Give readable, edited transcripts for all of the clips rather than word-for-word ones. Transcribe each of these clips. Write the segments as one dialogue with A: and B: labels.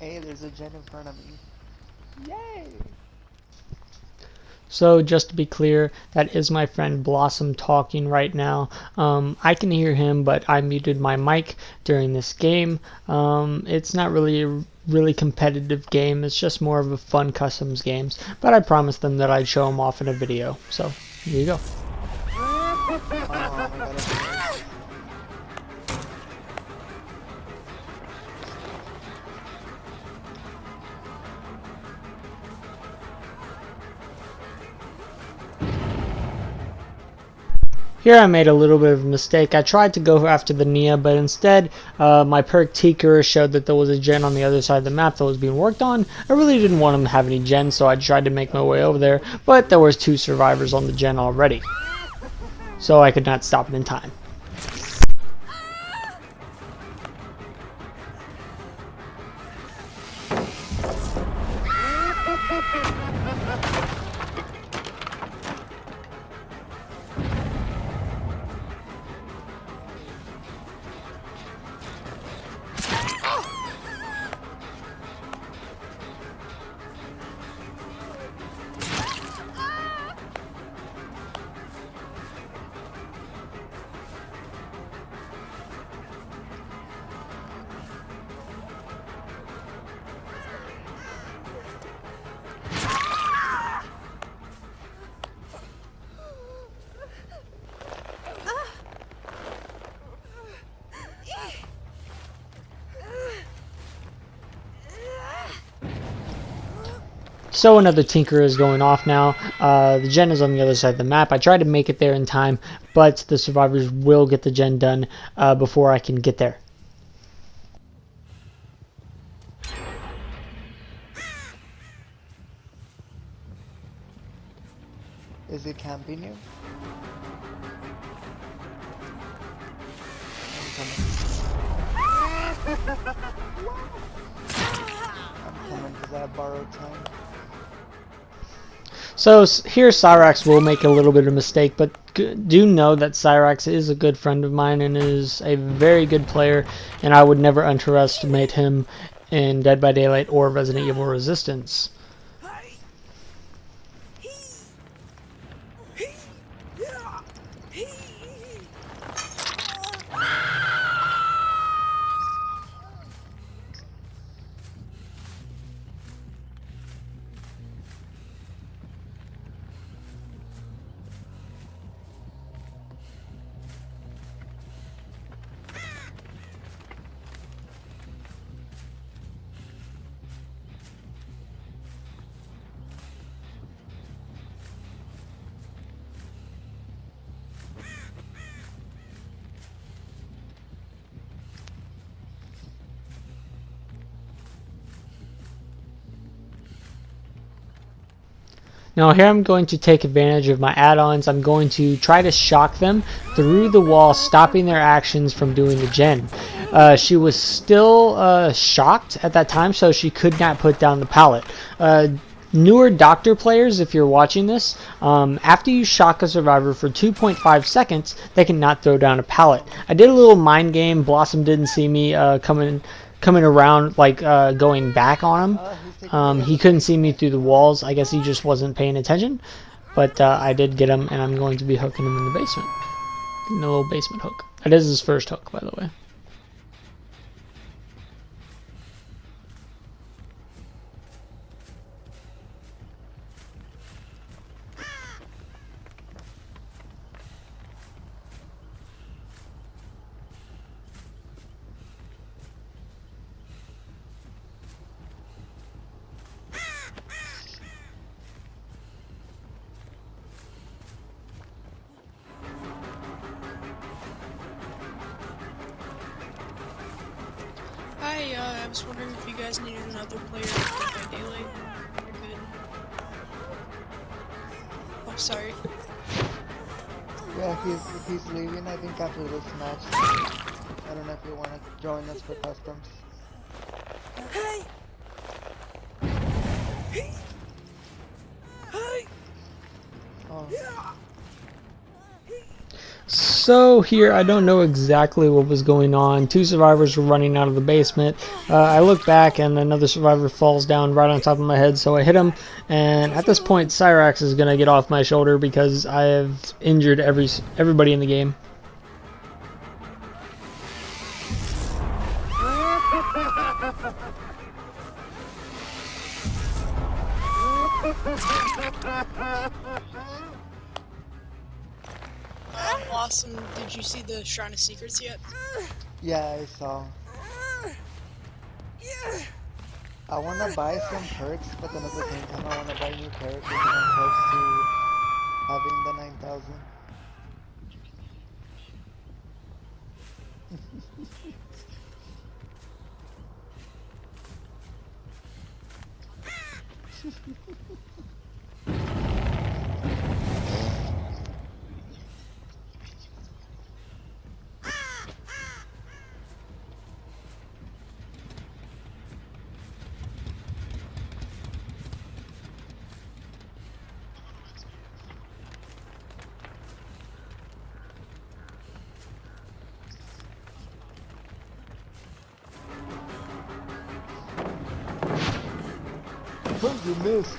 A: Hey, there's a gen in front of me. Yay!
B: So just to be clear, that is my friend Blossom talking right now. I can hear him, but I muted my mic during this game. It's not really a really competitive game. It's just more of a fun customs games. But I promised them that I'd show them off in a video. So here you go.
A: Oh my god, I missed.
B: Here I made a little bit of a mistake. I tried to go after the Nia, but instead my perk Tinkerer showed that there was a gen on the other side of the map that was being worked on. I really didn't want him to have any gens, so I tried to make my way over there, but there was 2 survivors on the gen already, so I could not stop it in time. So another Tinkerer is going off now. The gen is on the other side of the map. I tried to make it there in time, but the survivors will get the gen done before I can get there.
A: Is it camping you? I'm coming because I have borrowed time.
B: So here Cyrax will make a little bit of a mistake, but do know that Cyrax is a good friend of mine and is a very good player, and I would never underestimate him in Dead by Daylight or Resident Evil Resistance. Now here I'm going to take advantage of my add-ons. I'm going to try to shock them through the wall, stopping their actions from doing the gen. She was still shocked at that time, so she could not put down the pallet. Newer Doctor players, if you're watching this, after you shock a survivor for 2.5 seconds, they cannot throw down a pallet. I did a little mind game. Blossom didn't see me coming around, like going back on him. He couldn't see me through the walls. I guess he just wasn't paying attention. But I did get him, and I'm going to be hooking him in the basement. In the little basement hook. That is his first hook, by the way.
C: Hi, I was wondering if you guys needed another player in Dead by Daylight. You're good. Oh, sorry.
A: Yeah, he's leaving, I think, after this match. I don't know if you want to join us for customs. Oh.
B: So here, I don't know exactly what was going on. Two survivors were running out of the basement. I look back and another survivor falls down right on top of my head, so I hit him. And at this point, Cyrax is going to get off my shoulder because I have injured everybody in the game.
C: Awesome. Did you see the Shrine of Secrets yet?
A: Yeah, I saw. I want to buy some perks, but then at the same time I want to buy new perks because I'm close to having the 9,000. Oh, you missed.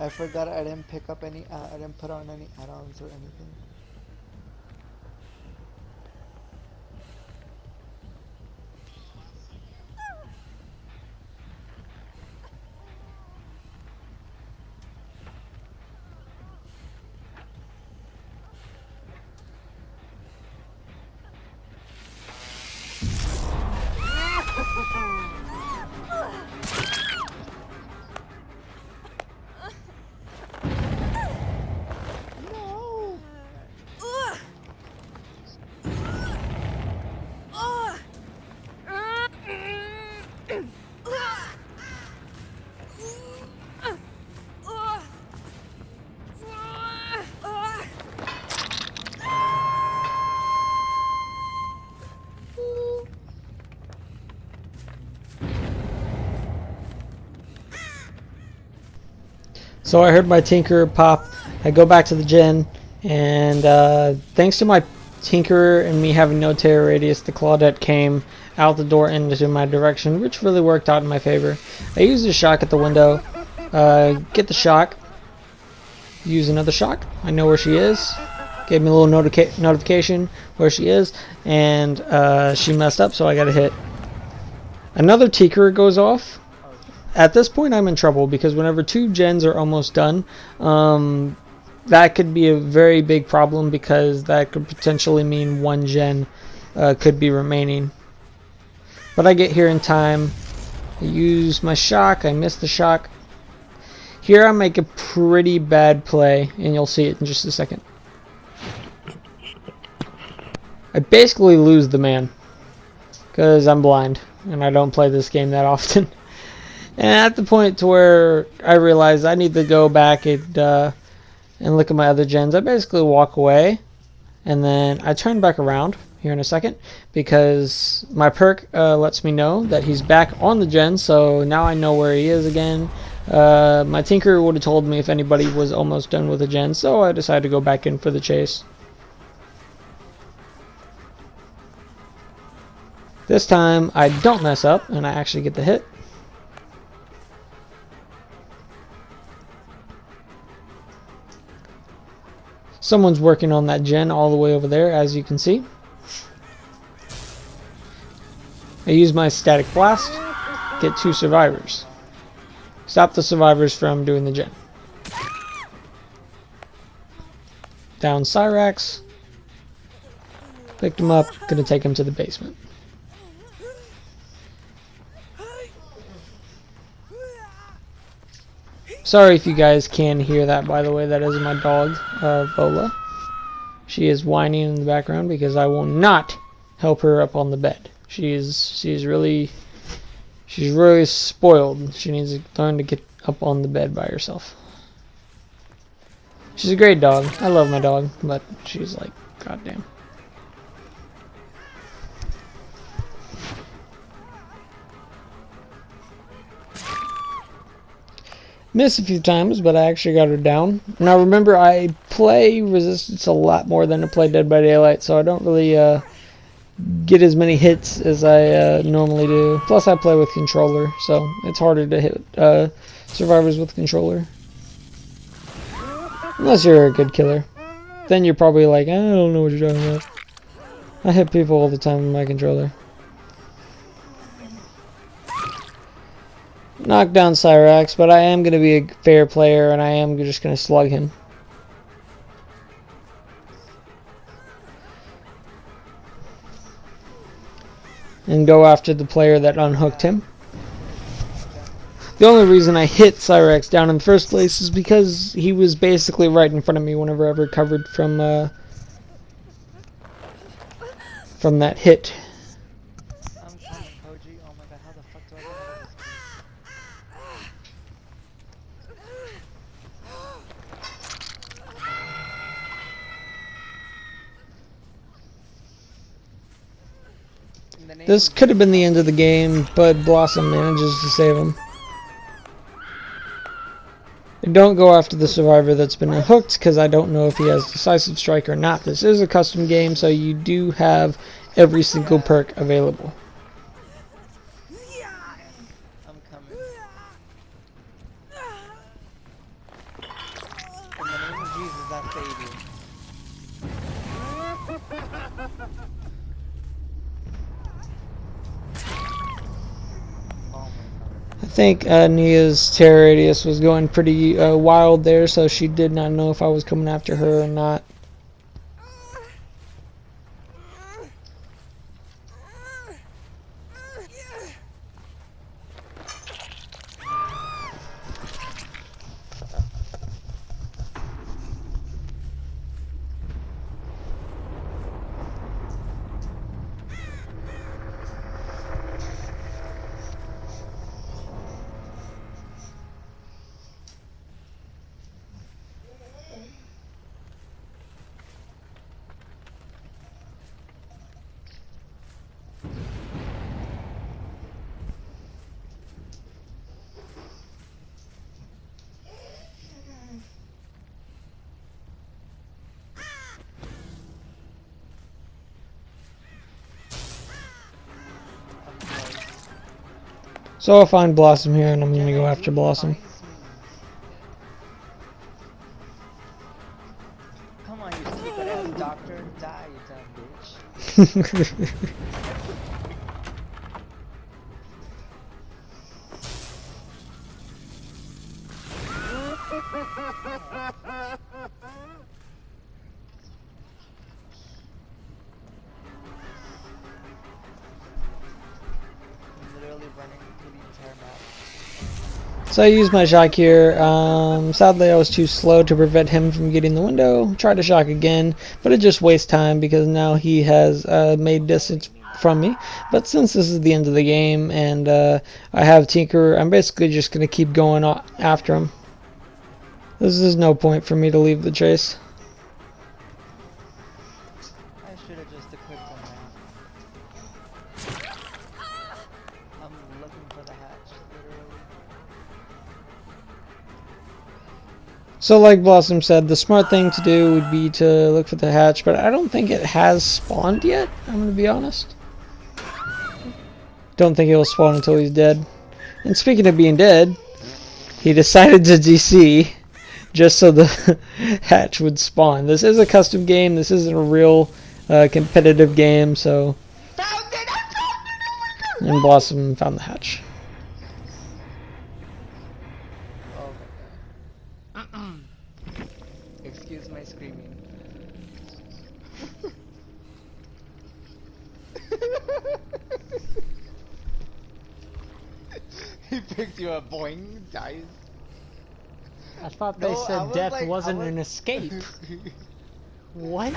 A: I forgot I didn't pick up any, I didn't put on any add-ons or anything.
B: So I heard my Tinker pop. I go back to the gen, and thanks to my Tinker and me having no terror radius, the Claudette came out the door into my direction, which really worked out in my favor. I used a shock at the window, get the shock, use another shock. I know where she is. Gave me a little notification where she is, and she messed up, so I got a hit. Another Tinker goes off. At this point, I'm in trouble because whenever two gens are almost done, that could be a very big problem because that could potentially mean one gen could be remaining. But I get here in time. I use my shock. I miss the shock. Here I make a pretty bad play, and you'll see it in just a second. I basically lose the man because I'm blind and I don't play this game that often. And at the point to where I realize I need to go back and look at my other gens, I basically walk away, and then I turn back around here in a second because my perk lets me know that he's back on the gen, so now I know where he is again. My Tinker would have told me if anybody was almost done with the gen, so I decided to go back in for the chase. This time I don't mess up and I actually get the hit. Someone's working on that gen all the way over there, as you can see. I use my static blast, get two survivors. Stop the survivors from doing the gen. Down Cyrax. Picked him up, gonna take him to the basement. Sorry if you guys can hear that, by the way. That is my dog, Vola. She is whining in the background because I will not help her up on the bed. She's really spoiled. She needs to learn to get up on the bed by herself. She's a great dog. I love my dog, but she's like, goddamn. Missed a few times, but I actually got her down. Now remember, I play Resistance a lot more than I play Dead by Daylight, so I don't really get as many hits as I normally do. Plus I play with controller, so it's harder to hit survivors with controller. Unless you're a good killer. Then you're probably like, I don't know what you're talking about. I hit people all the time with my controller. Knock down Cyrax, but I am going to be a fair player, and I am just going to slug him. And go after the player that unhooked him. The only reason I hit Cyrax down in the first place is because he was basically right in front of me whenever I recovered from that hit.
A: I'm coming, Koji. Oh my god, how the fuck do I get out of this place? In the name
B: This
A: of
B: could have been the end of the game, but Blossom manages to save him. And don't go after the survivor that's been unhooked, because I don't know if he has Decisive Strike or not. This is a custom game, so you do have every single perk available.
A: I'm coming. In the name of Jesus, I save you. Oh my god.
B: I think Nia's terror radius was going pretty wild there, so she did not know if I was coming after her or not. So I'll find Blossom here, and I'm going to go after Blossom.
A: Come on, you stupid ass doctor. Die, you dumb bitch. I'm literally running through the entire map.
B: So I used my shock here. Sadly, I was too slow to prevent him from getting the window. Tried to shock again, but it just wastes time because now he has made distance from me. But since this is the end of the game and I have Tinker, I'm basically just going to keep going after him. This is no point for me to leave the chase.
A: I should have just equipped him, man. I'm looking for the hatch, literally.
B: So like Blossom said, the smart thing to do would be to look for the hatch, but I don't think it has spawned yet, I'm going to be honest. Don't think it will spawn until he's dead. And speaking of being dead, he decided to DC just so the hatch would spawn. This is a custom game, this isn't a real competitive game, so...
A: Found it! I found it! Oh my god!
B: And Blossom found the hatch.
A: Oh my god. Excuse my screaming. He picked you up, boing, dies.
B: I thought
A: No, I was like- I was-
B: an escape. What?